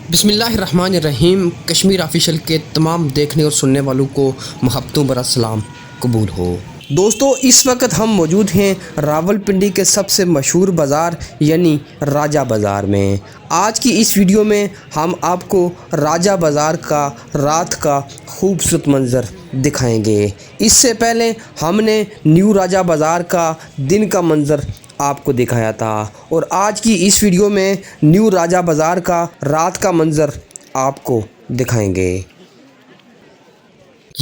बिस्मिल्लाहिर्रहमानिर्रहीम। कश्मीर ऑफिशियल के तमाम देखने और सुनने वालों को महब्बतों भरा सलाम कबूल हो। दोस्तों, इस वक्त हम मौजूद हैं रावलपिंडी के सबसे मशहूर बाज़ार यानी राजा बाज़ार में। आज की इस वीडियो में हम आपको राजा बाज़ार का रात का खूबसूरत मंज़र दिखाएंगे। इससे पहले हमने न्यू राजा बाज़ार का दिन का मंज़र आपको दिखाया था और आज की इस वीडियो में न्यू राजा बाज़ार का रात का मंज़र आपको दिखाएंगे।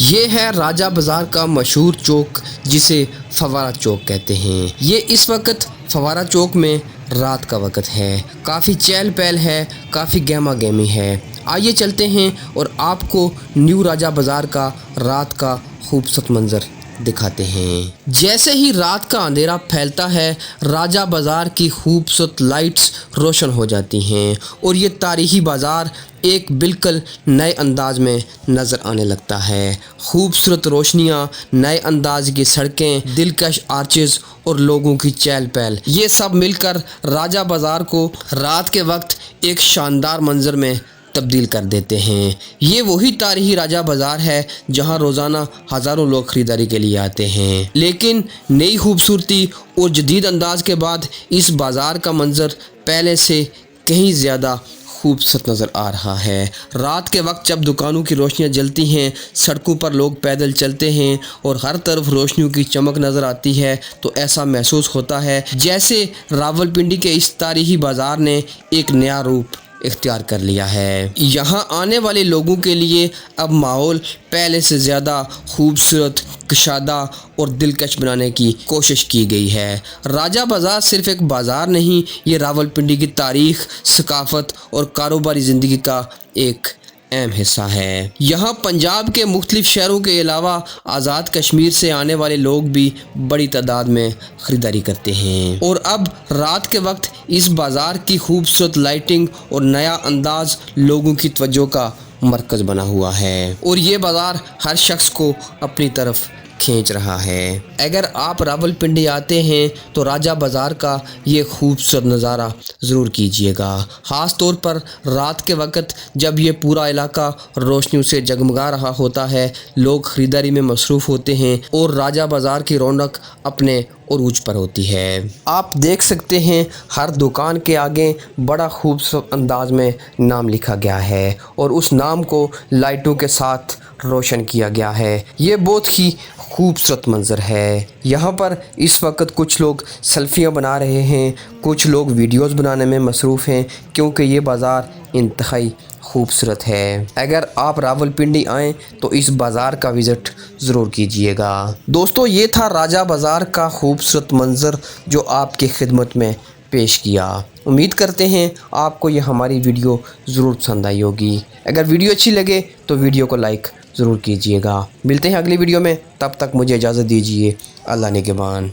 ये है राजा बाज़ार का मशहूर चौक जिसे फवारा चौक कहते हैं। ये इस वक्त फवारा चौक में रात का वक्त है, काफ़ी चहल पहल है, काफ़ी गहमा गहमी है। आइए चलते हैं और आपको न्यू राजा बाज़ार का रात का खूबसूरत मंज़र दिखाते हैं। जैसे ही रात का अंधेरा फैलता है, राजा बाज़ार की खूबसूरत लाइट्स रोशन हो जाती हैं और ये तारीखी बाज़ार एक बिल्कुल नए अंदाज में नज़र आने लगता है। खूबसूरत रोशनियाँ, नए अंदाज की सड़कें, दिलकश आर्चेस और लोगों की चहल पहल, ये सब मिलकर राजा बाज़ार को रात के वक्त एक शानदार मंज़र में तब्दील कर देते हैं। ये वही तारीखी राजा बाज़ार है जहां रोज़ाना हज़ारों लोग ख़रीदारी के लिए आते हैं, लेकिन नई खूबसूरती और जदीद अंदाज के बाद इस बाज़ार का मंज़र पहले से कहीं ज़्यादा खूबसूरत नज़र आ रहा है। रात के वक्त जब दुकानों की रोशनियां जलती हैं, सड़कों पर लोग पैदल चलते हैं और हर तरफ रोशनियों की चमक नज़र आती है, तो ऐसा महसूस होता है जैसे रावलपिंडी के इस तारीखी बाज़ार ने एक नया रूप इख्तियार कर लिया है। यहाँ आने वाले लोगों के लिए अब माहौल पहले से ज़्यादा खूबसूरत, कुशादा और दिलकश बनाने की कोशिश की गई है। राजा बाज़ार सिर्फ़ एक बाज़ार नहीं, ये रावलपिंडी की तारीख़, सकाफ़त और कारोबारी ज़िंदगी का एक अहम हिस्सा है। यहाँ पंजाब के मुख्तलिफ़ शहरों के अलावा आज़ाद कश्मीर से आने वाले लोग भी बड़ी तादाद में ख़रीदारी करते हैं और अब रात के वक्त इस बाज़ार की खूबसूरत लाइटिंग और नया अंदाज़ लोगों की तवज्जो का मरकज़ बना हुआ है और ये बाज़ार हर शख्स को अपनी तरफ खींच रहा है। अगर आप रावलपिंडी आते हैं तो राजा बाज़ार का ये खूबसूरत नज़ारा ज़रूर कीजिएगा, ख़ास तौर पर रात के वक्त जब ये पूरा इलाका रोशनियों से जगमगा रहा होता है, लोग ख़रीदारी में मसरूफ़ होते हैं और राजा बाज़ार की रौनक अपने उरूज पर होती है। आप देख सकते हैं हर दुकान के आगे बड़ा खूबसूरत अंदाज में नाम लिखा गया है और उस नाम को लाइटों के साथ रोशन किया गया है। ये बहुत ही खूबसूरत मंज़र है। यहाँ पर इस वक्त कुछ लोग सेल्फियाँ बना रहे हैं, कुछ लोग वीडियोस बनाने में मसरूफ़ हैं क्योंकि ये बाज़ार इंतहाई खूबसूरत है। अगर आप रावलपिंडी आएँ तो इस बाज़ार का विज़िट ज़रूर कीजिएगा। दोस्तों, ये था राजा बाज़ार का खूबसूरत मंज़र जो आपकी खिदमत में पेश किया। उम्मीद करते हैं आपको ये हमारी वीडियो ज़रूर पसंद आई होगी। अगर वीडियो अच्छी लगे तो वीडियो को लाइक ज़रूर कीजिएगा। मिलते हैं अगली वीडियो में, तब तक मुझे इजाज़त दीजिए। अल्लाह निगहबान।